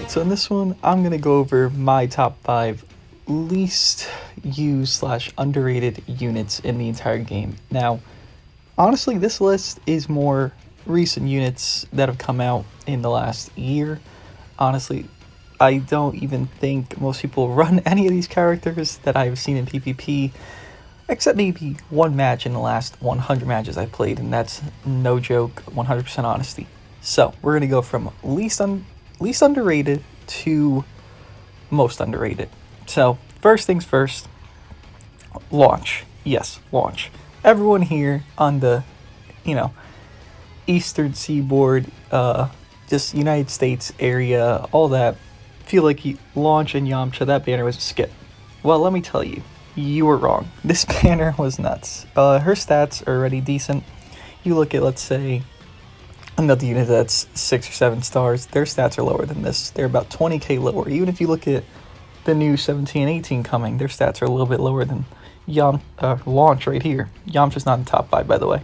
So in this one, I'm going to go over my top 5 least used slash underrated units in the entire game. Now, honestly, this list is more recent units that have come out in the last year. Honestly, I don't even think most people run any of these characters that I've seen in PvP, except maybe one match in the last 100 matches I played, and that's no joke, 100% honesty. So, we're going to go from least underrated to most underrated. So, first things first, launch. Yes, launch. Everyone here on the, Eastern Seaboard, just United States area, all that, feel like launch and Yamcha, that banner was a skip. Well, let me tell you, you were wrong. This banner was nuts. Her stats are already decent. You look at, let's say, another unit that's 6 or 7 stars, their stats are lower than this. They're about 20k lower. Even if you look at the new 17 and 18 coming, their stats are a little bit lower than launch right here. Yamcha's not in the top 5, by the way.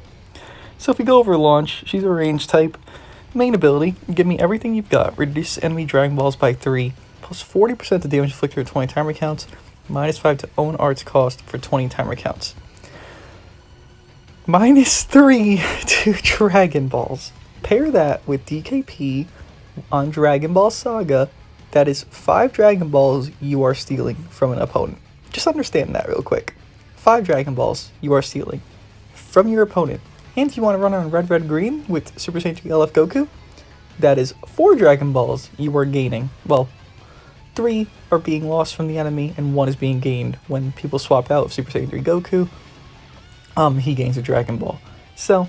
So if we go over launch, she's a range type. Main ability, give me everything you've got. Reduce enemy Dragon Balls by 3, plus 40% to damage inflicted for 20 timer counts, minus 5 to own arts cost for 20 timer counts. Minus 3 to Dragon Balls. Pair that with DKP on Dragon Ball Saga, that is 5 Dragon Balls you are stealing from an opponent. Just understand that real quick. 5 Dragon Balls you are stealing from your opponent. And if you want to run on red, red, green with Super Saiyan 3 LF Goku, that is 4 Dragon Balls you are gaining. Well, 3 are being lost from the enemy, and 1 is being gained when people swap out of Super Saiyan 3 Goku. He gains a Dragon Ball. So,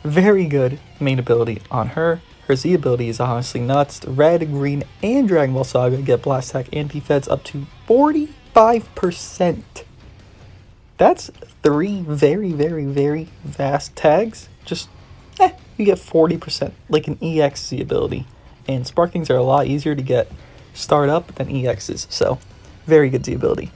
very good main ability on her. Her Z ability is honestly nuts. Red, green, and Dragon Ball Saga get blast attack and defense up to 45%. That's 3 very, very, very fast tags. Just, you get 40%, like an EX Z ability. And Sparkings are a lot easier to get start up than EXs, so very good Z ability.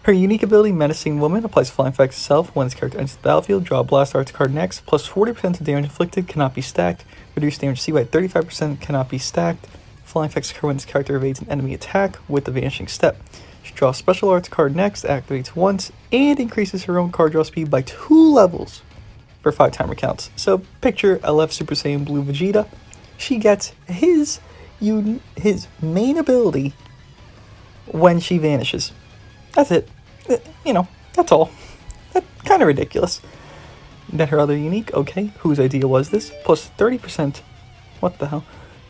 Her unique ability, Menacing Woman, applies flying effects itself when this character enters the battlefield. Draw a Blast Arts card next. Plus 40% to damage inflicted, cannot be stacked. Reduce damage C by 35%, cannot be stacked. Flying effects occur when this character evades an enemy attack with the Vanishing Step. She draws a Special Arts card next, activates once, and increases her own card draw speed by 2 levels for 5 timer counts. So picture LF Super Saiyan Blue Vegeta. She gets his main ability when she vanishes. That's it. That's all. That's kind of ridiculous. Then her other unique, okay, whose idea was this? Plus 30%, what the hell,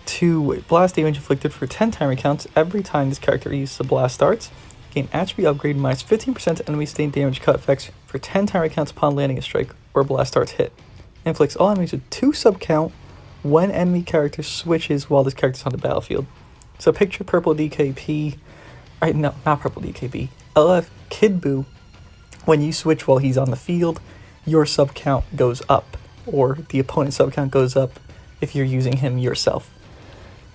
to blast damage inflicted for 10 timer counts every time this character uses a blast starts. Gain attribute upgrade minus 15% to enemy sustained damage cut effects for 10 timer counts upon landing a strike or blast starts hit. Inflicts all enemies with 2 sub count when enemy character switches while this character is on the battlefield. So picture purple DKP, right, no, not purple DKP, LF Kid Buu. When you switch while he's on the field, your sub count goes up, or the opponent's sub count goes up if you're using him yourself.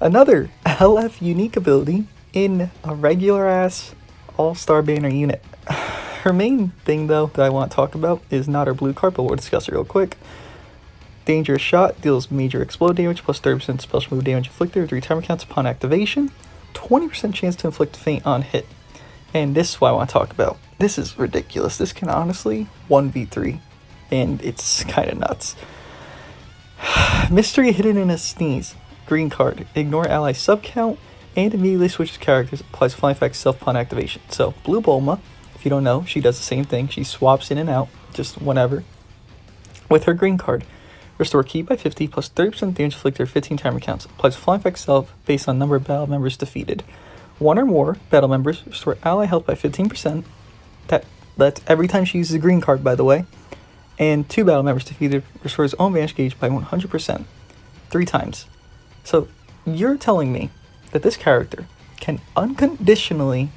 Another LF unique ability in a regular ass all-star banner unit. Her main thing though that I want to talk about is not her blue card, but we'll discuss it real quick. Dangerous Shot deals major explode damage plus 30% special move damage inflicted 3 timer counts upon activation. 20% chance to inflict faint on hit. And this is what I want to talk about. This is ridiculous. This can honestly 1v3, and it's kind of nuts. Mystery hidden in a sneeze. Green card. Ignore ally sub count and immediately switches characters. Applies flying effects self upon activation. So Blue Bulma, if you don't know, she does the same thing. She swaps in and out just whenever with her green card. Restore ki by 50 plus 30% damage inflicted 15 timer counts. Applies flying effects self based on number of battle members defeated. 1 or more battle members restore ally health by 15%. That's every time she uses a green card, by the way. And 2 battle members defeated restores own Vanish Gauge by 100%. 3 times. So you're telling me that this character can unconditionally,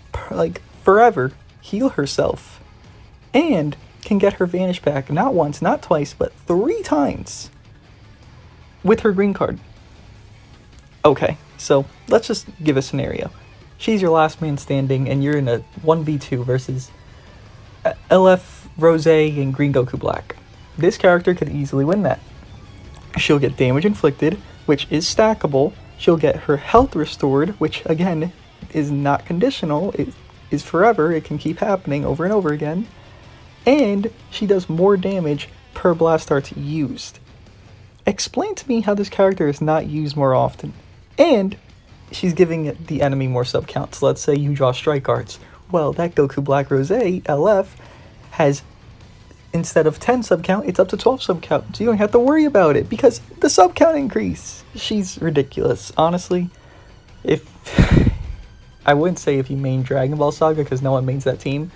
forever, heal herself and can get her Vanish back not once, not twice, but 3 times with her green card. Okay, so let's just give a scenario. She's your last man standing, and you're in a 1v2 versus LF Rose and Green Goku Black. This character could easily win that. She'll get damage inflicted, which is stackable, She'll get her health restored, which again is not conditional, it is forever, it can keep happening over and over again. And she does more damage per blast darts used. Explain to me how this character is not used more often. And she's giving the enemy more sub counts. Let's say you draw strike arts. Well, that Goku Black Rose LF has, instead of 10 sub count, it's up to 12 sub count. So you don't have to worry about it because the sub count increase. She's ridiculous. Honestly, if I wouldn't say if you main Dragon Ball Saga because no one mains that team,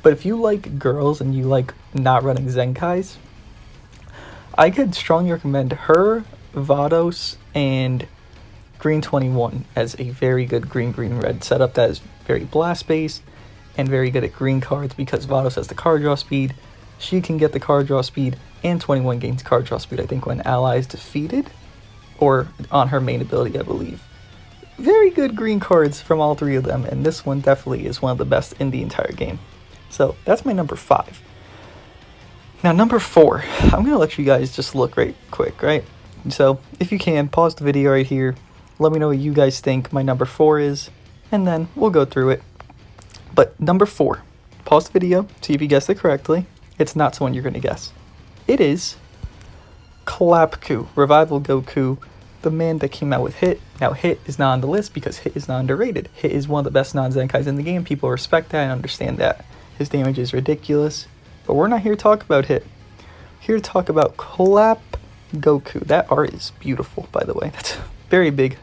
but if you like girls and you like not running Zenkais, I could strongly recommend her, Vados, and Green 21 as a very good green-green-red setup that is very blast-based and very good at green cards because Vados has the card draw speed. She can get the card draw speed, and 21 gains card draw speed, I think, when ally is defeated, or on her main ability, I believe. Very good green cards from all three of them, and this one definitely is one of the best in the entire game. So that's my number 5. Now, number 4, I'm going to let you guys just look right quick, right? So, if you can, pause the video right here. Let me know what you guys think my number 4 is, and then we'll go through it. But number 4, pause the video, see if you guessed it correctly. It's not someone you're going to guess. It is Clapku, Revival Goku, the man that came out with Hit. Now, Hit is not on the list because Hit is not underrated. Hit is one of the best non-Zenkais in the game. People respect that and understand that. His damage is ridiculous. But we're not here to talk about Hit. We're here to talk about Clap Goku. That art is beautiful, by the way. That's a very big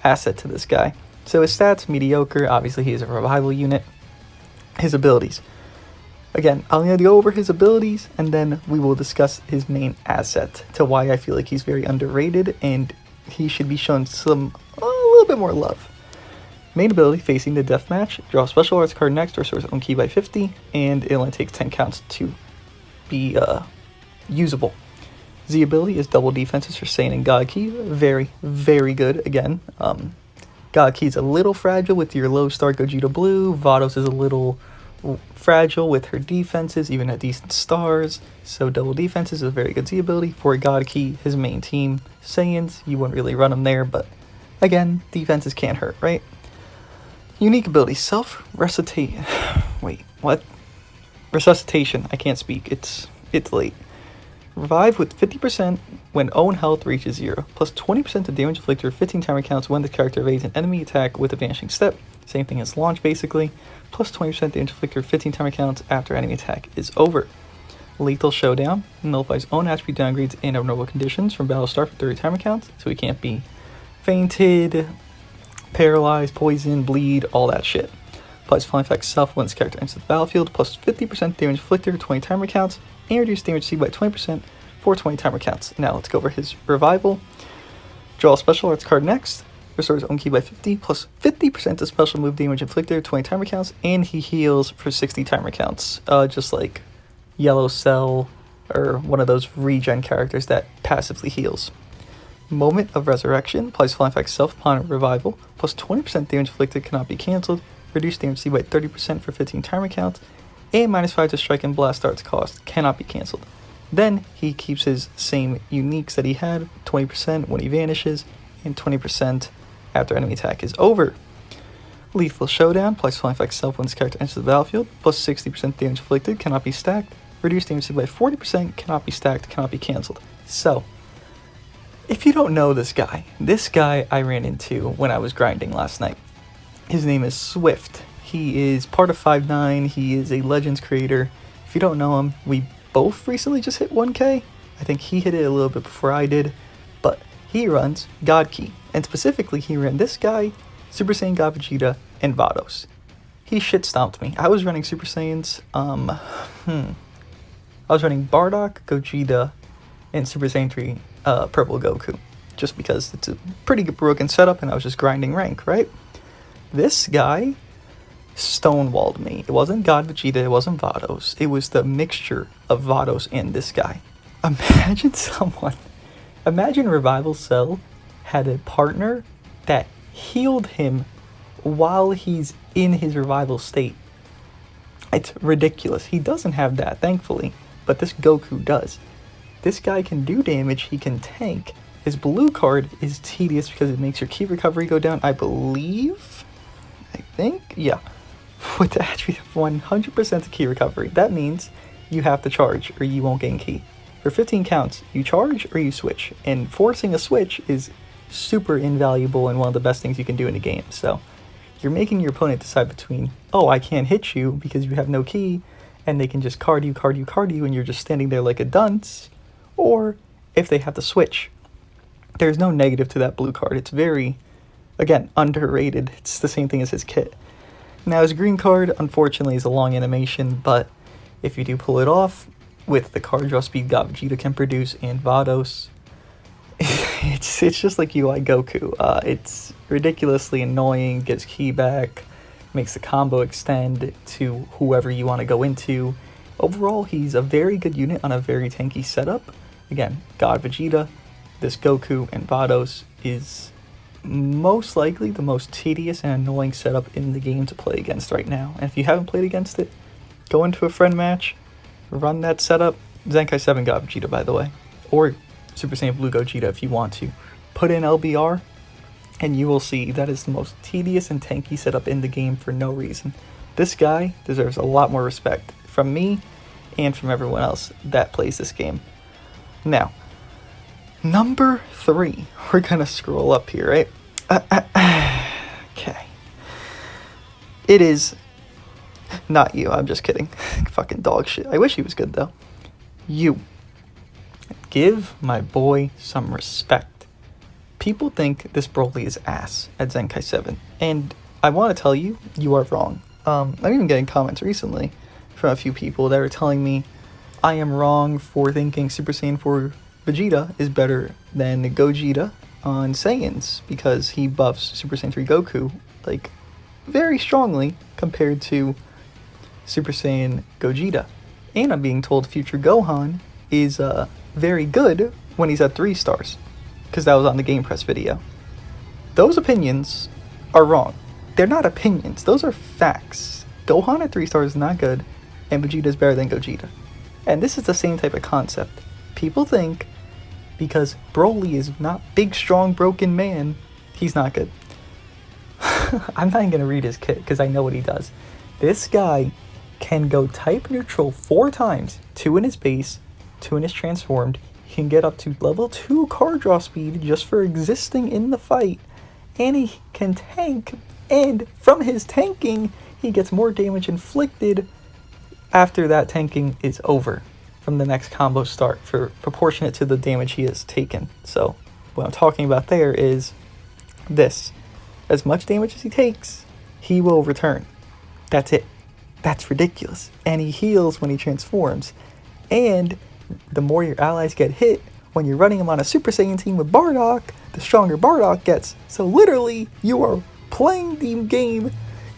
asset to this guy. So his stats, mediocre. Obviously, he is a revival unit. His abilities. Again, I'm going to go over his abilities, and then we will discuss his main asset to why I feel like he's very underrated, and he should be shown a little bit more love. Main ability, facing the deathmatch, draw a special arts card next or restore its own key by 50, and it only takes 10 counts to be usable. Z ability is double defenses for Saiyan and God Ki. Very, very good. Again, God Ki is a little fragile with your low start Gogeta Blue. Vados is a little fragile with her defenses, even at decent stars. So double defenses is a very good Z ability for God Ki, his main team. Saiyans, you wouldn't really run them there, but again, defenses can't hurt, right? Unique ability, self-recitation. Wait, what? Resuscitation. I can't speak. It's late. Revive with 50% when own health reaches 0, plus 20% of damage inflicted 15 timer counts when the character evades an enemy attack with a vanishing step. Same thing as launch, basically. Plus 20% damage inflicted 15 timer counts after enemy attack is over. Lethal Showdown nullifies own attribute downgrades and abnormal conditions from battle start for 30 timer counts, so he can't be fainted, paralyzed, poison, bleed, all that shit. Applies flying effect self when this character enters the battlefield, plus 50% damage inflicted for 20 timer counts, and reduce damage received by 20% for 20 timer counts. Now let's go over his revival. Draw a special arts card next, restore his own key by 50, plus 50% of special move damage inflicted, 20 timer counts, and he heals for 60 timer counts. Just like Yellow Cell, or one of those regen characters that passively heals. Moment of Resurrection applies flying effect self upon revival, plus 20% damage inflicted cannot be cancelled, reduce damage received by 30% for 15 timer counts, and minus 5 to strike and blast darts cost cannot be cancelled. Then he keeps his same uniques that he had, 20% when he vanishes, and 20% after enemy attack is over. Lethal Showdown applies flying effect self when this character enters the battlefield, plus 60% damage inflicted cannot be stacked, reduce damage received by 40% cannot be stacked, cannot be cancelled. So, if you don't know this guy I ran into when I was grinding last night. His name is Swift. He is part of 5'9", he is a Legends creator. If you don't know him, we both recently just hit 1K. I think he hit it a little bit before I did, but he runs God Ki, and specifically he ran this guy, Super Saiyan God Vegeta, and Vados. He shit stomped me. I was running Super Saiyans, I was running Bardock, Gogeta, and Super Saiyan 3 Purple Goku, just because it's a pretty good broken setup and I was just grinding rank, right? This guy stonewalled me. It wasn't God Vegeta, it wasn't Vados. It was the mixture of Vados and this guy. Imagine Revival Cell had a partner that healed him while he's in his revival state. It's ridiculous. He doesn't have that, thankfully, but this Goku does. This guy can do damage, he can tank, His blue card is tedious because it makes your key recovery go down, I believe. I think, yeah. With the attribute of 100% of key recovery. That means you have to charge or you won't gain key. For 15 counts, you charge or you switch. And forcing a switch is super invaluable and one of the best things you can do in a game. So you're making your opponent decide between, oh, I can't hit you because you have no key, and they can just card you, and you're just standing there like a dunce. Or if they have to switch. There's no negative to that blue card. It's very, again, underrated. It's the same thing as his kit. Now, his green card, unfortunately, is a long animation, but if you do pull it off, with the card draw speed God Vegeta can produce and Vados, it's just like UI Goku. It's ridiculously annoying, gets key back, makes the combo extend to whoever you want to go into. Overall, he's a very good unit on a very tanky setup. Again, God Vegeta, this Goku, and Vados is most likely the most tedious and annoying setup in the game to play against right now. And if you haven't played against it, go into a friend match, run that setup. Zenkai 7 God Vegeta, by the way. Or Super Saiyan Blue Gogeta if you want to. Put in LBR, and you will see that is the most tedious and tanky setup in the game for no reason. This guy deserves a lot more respect from me and from everyone else that plays this game. Now, number 3. We're gonna scroll up here, right? Okay. It is not you, I'm just kidding. Fucking dog shit. I wish he was good though. You. Give my boy some respect. People think this Broly is ass at Zenkai 7, and I want to tell you, you are wrong. I'm even getting comments recently from a few people that are telling me I am wrong for thinking Super Saiyan 4 Vegeta is better than Gogeta on Saiyans because he buffs Super Saiyan 3 Goku like very strongly compared to Super Saiyan Gogeta. And I'm being told future Gohan is very good when he's at 3 stars because that was on the Game Press video. Those opinions are wrong. They're not opinions, those are facts. Gohan at 3 stars is not good, and Vegeta is better than Gogeta. And this is the same type of concept. People think because Broly is not big, strong, broken man, he's not good. I'm not even going to read his kit because I know what he does. This guy can go type neutral 4 times, 2 in his base, 2 in his transformed. He can get up to level 2 card draw speed just for existing in the fight. And he can tank, and from his tanking, he gets more damage inflicted after that tanking is over from the next combo start for proportionate to the damage he has taken. So what I'm talking about there is this. As much damage as he takes, he will return. That's it. That's ridiculous. And he heals when he transforms. And the more your allies get hit, when you're running him on a Super Saiyan team with Bardock, the stronger Bardock gets. So literally, you are playing the game.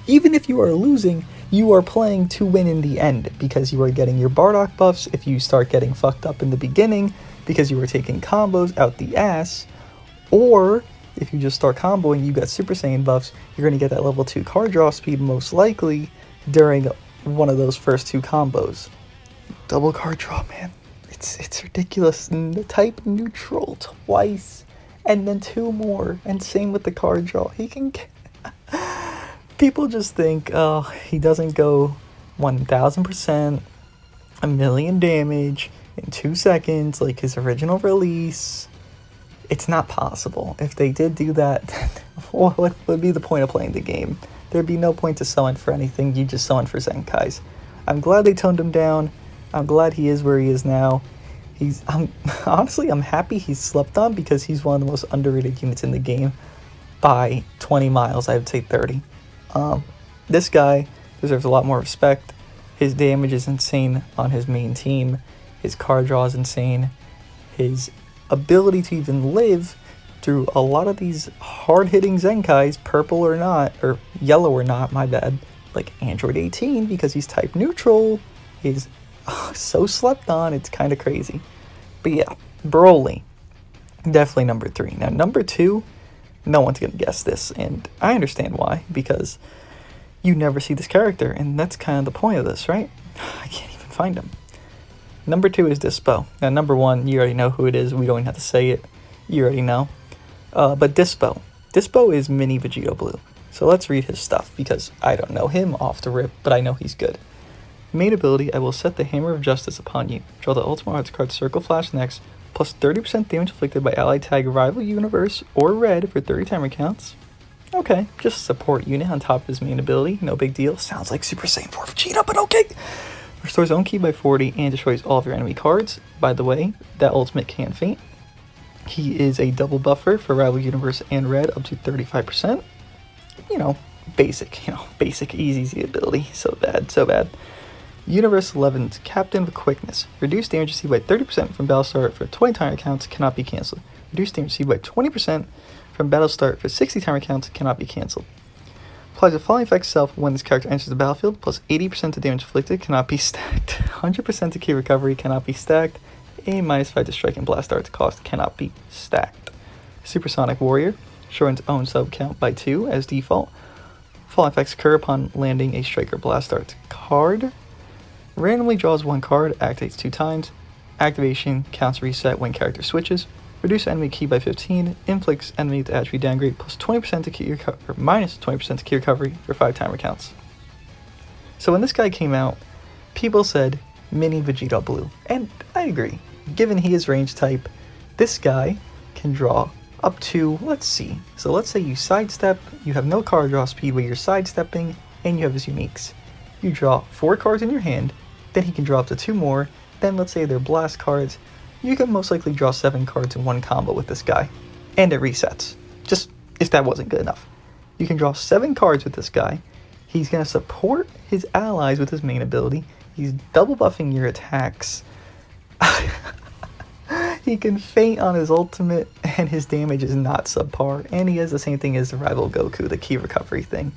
Even if you are losing, you are playing to win in the end because you are getting your Bardock buffs if you start getting fucked up in the beginning because you were taking combos out the ass. Or if you just start comboing, you got Super Saiyan buffs, you're going to get that level 2 card draw speed most likely during one of those first 2 combos. Double card draw, man. It's ridiculous. Type neutral twice and then 2 more. And same with the card draw. He can get... People just think, oh, he doesn't go 1000%, a million damage in 2 seconds like his original release. It's not possible. If they did do that, what would be the point of playing the game? There'd be no point to summon for anything. You just summon for Zenkais. I'm glad they toned him down. I'm glad he is where he is now. Honestly, I'm happy he's slept on because he's one of the most underrated units in the game by 20 miles. I would say 30. This guy deserves a lot more respect. His damage is insane on his main team. His card draw is insane. His ability to even live through a lot of these hard-hitting Zenkais, purple or not, or yellow or not, my bad, like Android 18, because he's type neutral, is so slept on, it's kind of crazy. But yeah, Broly, definitely number 3. Now, number 2, no one's going to guess this, and I understand why, because you never see this character, and that's kind of the point of this, right? I can't even find him. Number 2 is Dyspo. Now, number 1, you already know who it is. We don't even have to say it. You already know. But Dyspo. Dyspo is mini Vegeta Blue. So let's read his stuff, because I don't know him off the rip, but I know he's good. Main ability, I will set the Hammer of Justice upon you. Draw the Ultimate Arts card Circle Flash next, plus 30% damage inflicted by ally tag Rival Universe or Red for 30 timer counts. Okay, just support unit on top of his main ability, no big deal. Sounds like Super Saiyan 4 Vegeta, but okay. Restores own ki by 40 and destroys all of your enemy cards. By the way, that ultimate can faint. He is a double buffer for Rival Universe and Red up to 35%. Basic easy ability. So bad. Universe 11's Captain of Quickness. Reduce damage received by 30% from battle start for 20 timer counts, cannot be cancelled. Reduce damage received by 20% from battle start for 60 timer counts, cannot be cancelled. Applies a following effect self when this character enters the battlefield, plus 80% to damage inflicted, cannot be stacked. 100% to key recovery, cannot be stacked. A -5 to strike and blast arts cost, cannot be stacked. Supersonic Warrior. Shortens own sub count by 2 as default. Following effects occur upon landing a strike or blast arts card. Randomly draws 1 card, activates 2 times. Activation counts reset when character switches. Reduce enemy ki by 15. Inflicts enemy with attribute downgrade plus 20% to ki recovery, or minus 20% to ki recovery for 5 timer counts. So when this guy came out, people said mini Vegeta Blue, and I agree. Given he is range type, this guy can draw up to, let's see. So let's say you sidestep, you have no card draw speed where you're sidestepping, and you have his uniques. You draw 4 cards in your hand, then he can draw up to 2 more, then let's say they're blast cards. You can most likely draw 7 cards in one combo with this guy, and it resets. Just if that wasn't good enough. You can draw 7 cards with this guy. He's going to support his allies with his main ability. He's double buffing your attacks. He can feint on his ultimate, and his damage is not subpar, and he has the same thing as the rival Goku, the key recovery thing.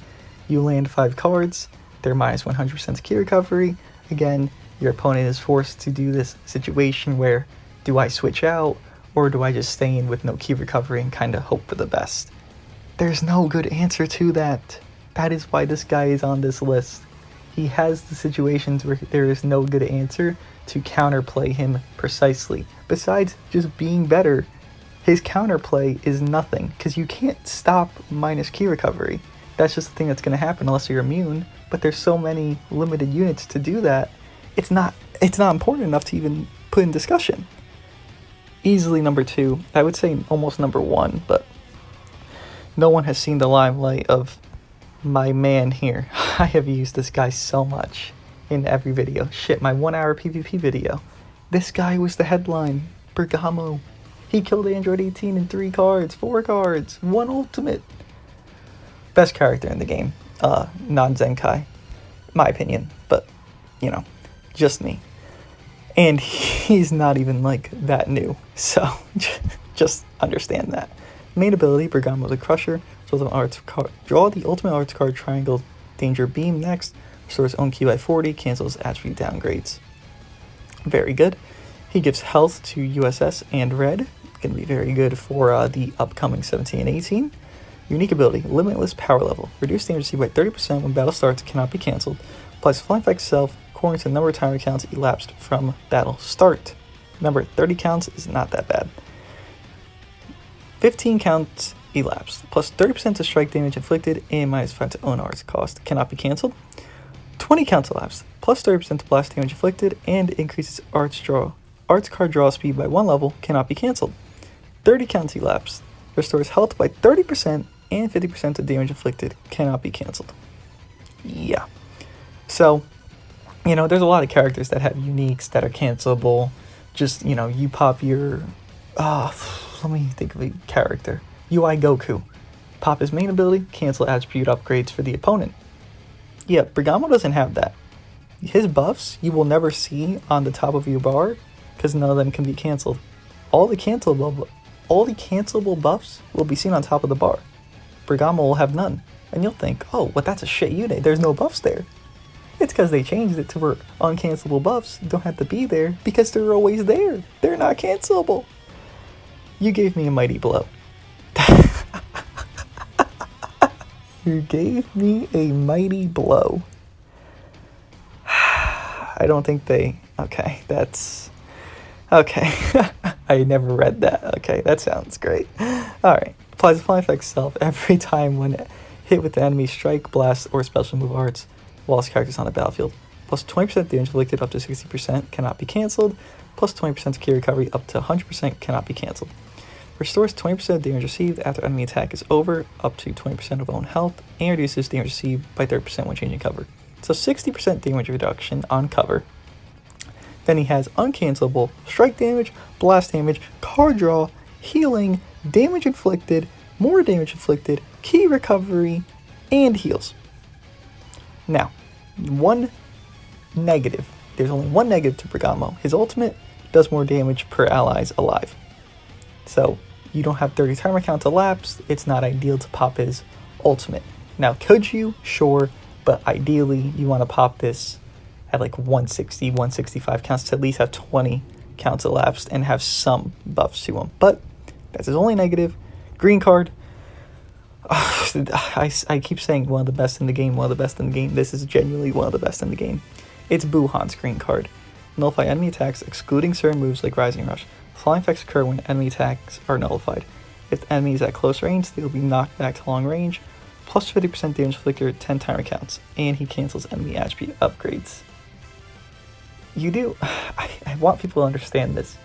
You land 5 cards, they're minus 100% key recovery. Again, your opponent is forced to do this situation where, do I switch out, or do I just stay in with no key recovery and kind of hope for the best? There's no good answer to that. That is why this guy is on this list. He has the situations where there is no good answer to counterplay him precisely. Besides just being better, his counterplay is nothing, because you can't stop minus key recovery. That's just the thing that's going to happen unless you're immune, but there's so many limited units to do that, it's not important enough to even put in discussion. Easily number 2, I would say almost number 1, but no one has seen the limelight of my man here. I have used this guy so much in every video. Shit, my 1-hour PvP video. This guy was the headline. Bergamo. He killed Android 18 in 3 cards, 4 cards, 1 ultimate. Best character in the game. Non-Zenkai. My opinion, but, just me. And he's not even, that new. So, just understand that. Main ability, Bergamo the Crusher. Draw the Ultimate Arts card Triangle Danger Beam next. Restores own ki by 40, cancels attribute downgrades. Very good. He gives health to USS and Red. Going to be very good for the upcoming 17 and 18. Unique ability, Limitless Power Level. Reduce damage received by 30% when battle starts, cannot be cancelled. Applies flying effect self according to the number of timer counts elapsed from battle start. Remember, 30 counts is not that bad. 15 counts elapsed, plus 30% to strike damage inflicted and -5 to own arts cost, cannot be cancelled. 20 counts elapsed, plus 30% to blast damage inflicted and increases arts card draw speed by 1 level, cannot be cancelled. 30 counts elapsed, restores health by 30% and 50% to damage inflicted, cannot be cancelled. Yeah. So, there's a lot of characters that have uniques that are cancelable. Just, you pop your... let me think of a character. UI Goku. Pop his main ability, cancel attribute upgrades for the opponent. Yeah, Bergamo doesn't have that. His buffs you will never see on the top of your bar, because none of them can be cancelled. All the cancelable buffs will be seen on top of the bar. Bergamo will have none. And you'll think, oh, well, that's a shit unit. There's no buffs there. It's because they changed it to where uncancelable buffs don't have to be there because they're always there. They're not cancelable. You gave me a mighty blow. You gave me a mighty blow. I don't think they... Okay, that's... Okay. I never read that. Okay, that sounds great. Alright. Applies the flying effect itself every time when hit with the enemy strike, blast, or special move arts whilst characters on the battlefield. Plus 20% damage inflicted up to 60% cannot be cancelled. Plus 20% key recovery up to 100% cannot be cancelled. Restores 20% of damage received after enemy attack is over, up to 20% of own health, and reduces damage received by 30% when changing cover. So 60% damage reduction on cover. Then he has uncancelable strike damage, blast damage, card draw, healing, damage inflicted, more damage inflicted, key recovery, and heals. Now, one negative. There's only one negative to Bergamo. His ultimate does more damage per allies alive. So you don't have 30 timer count elapsed. It's not ideal to pop his ultimate. Now, could you? Sure, but ideally you want to pop this at like 160, 165 counts to at least have 20 counts elapsed and have some buffs to him. But that's his only negative. Green card. I keep saying one of the best in the game, one of the best in the game. This is genuinely one of the best in the game. It's Buhan's green card. Nullify enemy attacks, excluding certain moves like Rising Rush. Flying effects occur when enemy attacks are nullified. If the enemy is at close range, they will be knocked back to long range. Plus 50% damage inflicted 10 timer counts. And he cancels enemy attribute upgrades. You do. I want people to understand this.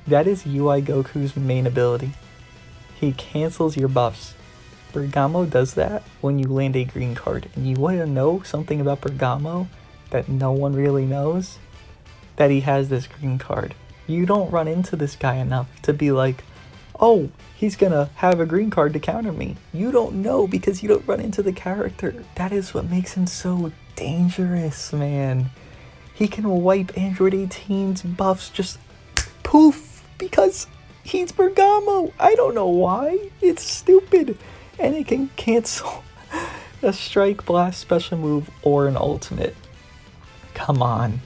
That is UI Goku's main ability. He cancels your buffs. Bergamo does that when you land a green card. And you want to know something about Bergamo that no one really knows? That he has this green card. You don't run into this guy enough to be like, oh, he's gonna have a green card to counter me. You don't know because you don't run into the character. That is what makes him so dangerous, man. He can wipe Android 18's buffs just poof because he's Bergamo. I don't know why. It's stupid. And it can cancel a strike, blast, special move, or an ultimate. Come on.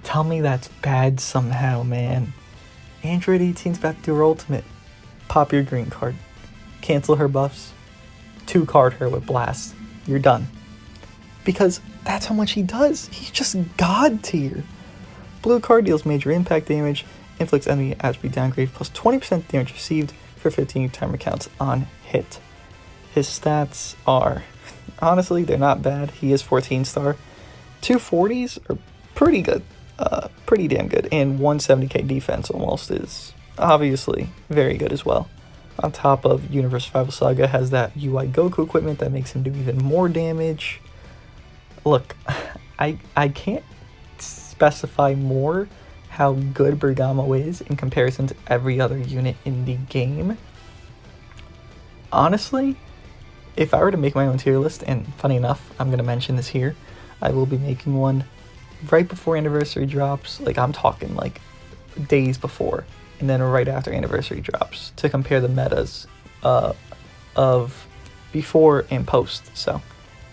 Tell me that's bad somehow, man. Android 18's about to do her ultimate. Pop your green card. Cancel her buffs. 2-card her with blast. You're done. Because that's how much he does. He's just god tier. Blue card deals major impact damage, inflicts enemy attribute downgrade, plus 20% damage received for 15 timer counts on hit. His stats are, honestly, they're not bad. He is 14 star. 240s are pretty good. Pretty damn good. And 170k defense almost is obviously very good as well. On top of Universe Survival Saga has that UI Goku equipment that makes him do even more damage. Look, I can't specify more how good Bergamo is in comparison to every other unit in the game. Honestly, if I were to make my own tier list, and funny enough, I'm going to mention this here, I will be making one right before Anniversary drops. Like, I'm talking like days before, and then right after Anniversary drops to compare the metas of before and post. So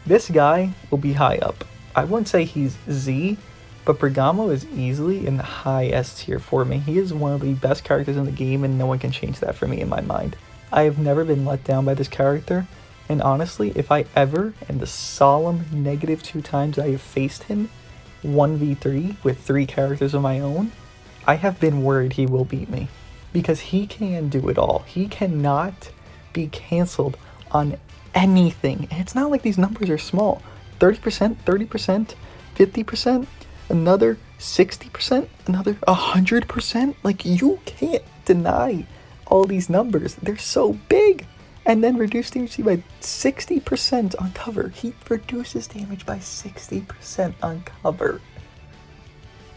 this guy will be high up. I wouldn't say he's Z, but Bergamo is easily in the high S tier for me. He is one of the best characters in the game, and no one can change that for me in my mind. I have never been let down by this character, and honestly, if I ever, and the solemn -2 times I have faced him 1v3 with 3 characters of my own, I have been worried he will beat me. Because he can do it all. He cannot be cancelled on anything. And it's not like these numbers are small. 30%, 30%, 50%, another 60%, another 100%. Like, you can't deny all these numbers. They're so big. And then reduce damage by 60% on cover. He reduces damage by 60% on cover.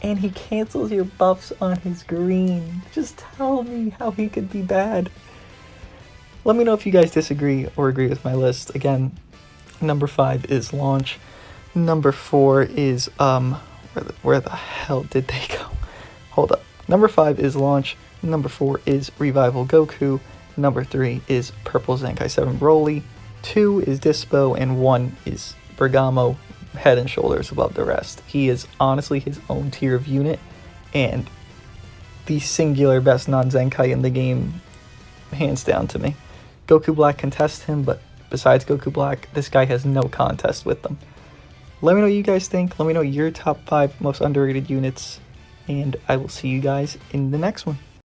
And he cancels your buffs on his green. Just tell me how he could be bad. Let me know if you guys disagree or agree with my list. Again, number 5 is Launch. Number 4 is, where the hell did they go? Hold up. Number 5 is Launch. Number 4 is Revival Goku. Number 3 is Purple Zenkai 7 Broly. 2 is Dyspo, and 1 is Bergamo, head and shoulders above the rest. He is honestly his own tier of unit, and the singular best non-Zenkai in the game, hands down to me. Goku Black contests him, but besides Goku Black, this guy has no contest with them. Let me know what you guys think. Let me know your top 5 most underrated units, and I will see you guys in the next one.